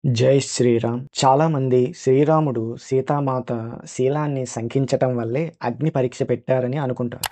జై శ్రీరామ్. చాలామంది శ్రీరాముడు సీతామాత శీలాన్ని శంకించటం వల్లే అగ్ని పరీక్ష పెట్టారని అనుకుంటారు.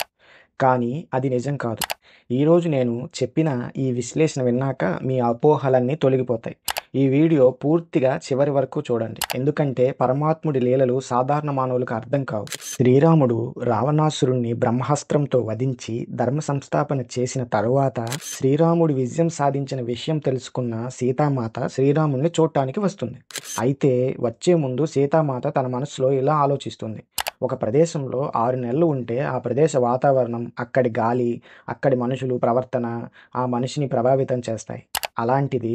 కానీ అది నిజం కాదు. ఈరోజు నేను చెప్పిన ఈ విశ్లేషణ విన్నాక మీ అపోహలన్నీ తొలగిపోతాయి. ఈ వీడియో పూర్తిగా చివరి వరకు చూడండి. ఎందుకంటే పరమాత్ముడి లీలలు సాధారణ మానవులకు అర్థం కావు. శ్రీరాముడు రావణాసురుణ్ణి బ్రహ్మాస్త్రంతో వధించి ధర్మ సంస్థాపన చేసిన తరువాత శ్రీరాముడి విజయం సాధించిన విషయం తెలుసుకున్న సీతామాత శ్రీరాముడిని చూడటానికి వస్తుంది. అయితే వచ్చే ముందు సీతామాత తన మనసులో ఇలా ఆలోచిస్తుంది. ఒక ప్రదేశంలో 6 నెలలు ఉంటే ఆ ప్రదేశ వాతావరణం, అక్కడి గాలి, అక్కడి మనుషులు ప్రవర్తన ఆ మనిషిని ప్రభావితం చేస్తాయి. అలాంటిది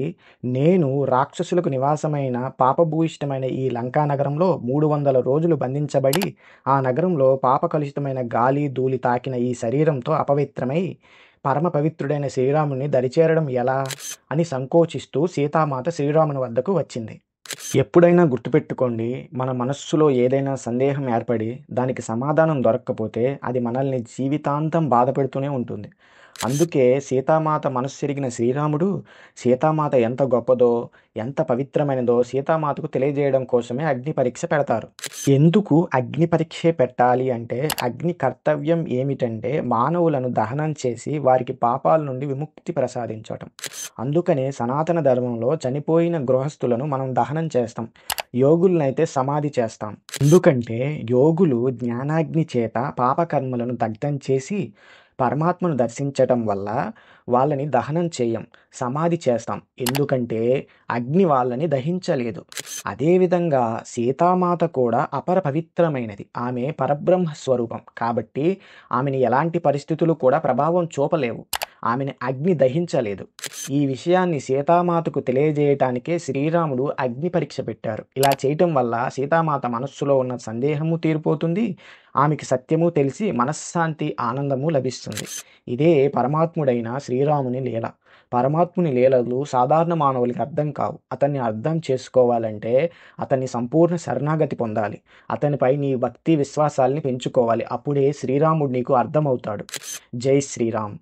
నేను రాక్షసులకు నివాసమైన పాపభూయిష్టమైన ఈ లంకా నగరంలో 300 రోజులు బంధించబడి ఆ నగరంలో పాపకలుషితమైన గాలి ధూళి తాకిన ఈ శరీరంతో అపవిత్రమై పరమ పవిత్రుడైన శ్రీరాముని దరిచేరడం ఎలా అని సంకోచిస్తూ సీతామాత శ్రీరాముని వద్దకు వచ్చింది. ఎప్పుడైనా గుర్తుపెట్టుకోండి, మన మనస్సులో ఏదైనా సందేహం ఏర్పడి దానికి సమాధానం దొరక్కపోతే అది మనల్ని జీవితాంతం బాధపెడుతూనే ఉంటుంది. అందుకే సీతామాత మనస్సు ఎరిగిన శ్రీరాముడు సీతామాత ఎంత గొప్పదో, ఎంత పవిత్రమైనదో సీతామాతకు తెలియజేయడం కోసమే అగ్ని పరీక్ష పెడతారు. ఎందుకు అగ్ని పరీక్షే పెట్టాలి అంటే, అగ్ని కర్తవ్యం ఏమిటంటే మానవులను దహనం చేసి వారికి పాపాల నుండి విముక్తి ప్రసాదించటం. అందుకనే సనాతన ధర్మంలో చనిపోయిన గృహస్థులను మనం దహనం చేస్తాం, యోగులనైతే సమాధి చేస్తాం. ఎందుకంటే యోగులు జ్ఞానాగ్ని చేత పాపకర్మలను దగ్ధం చేసి పరమాత్మను దర్శించటం వల్ల వాళ్ళని దహనం చేయం, సమాధి చేస్తాం. ఎందుకంటే అగ్ని వాళ్ళని దహించలేదు. అదేవిధంగా సీతామాత కూడా అపర పవిత్రమైనది. ఆమె పరబ్రహ్మ స్వరూపం కాబట్టి ఆమెని ఎలాంటి పరిస్థితులు కూడా ప్రభావం చూపలేవు. ఆమెను అగ్ని దహించలేదు. ఈ విషయాన్ని సీతామాతకు తెలియజేయటానికే శ్రీరాముడు అగ్ని పరీక్ష పెట్టారు. ఇలా చేయటం వల్ల సీతామాత మనస్సులో ఉన్న సందేహము తీరిపోతుంది, ఆమెకి సత్యము తెలిసి మనశ్శాంతి ఆనందము లభిస్తుంది. ఇదే పరమాత్ముడైన శ్రీరాముని లీల. పరమాత్ముని లీలలు సాధారణ మానవులకి అర్థం కావు. అతన్ని అర్థం చేసుకోవాలంటే అతన్ని సంపూర్ణ శరణాగతి పొందాలి. అతనిపై నీ భక్తి విశ్వాసాల్ని పెంచుకోవాలి. అప్పుడే శ్రీరాముడు నీకు అర్థమవుతాడు. జై శ్రీరామ్.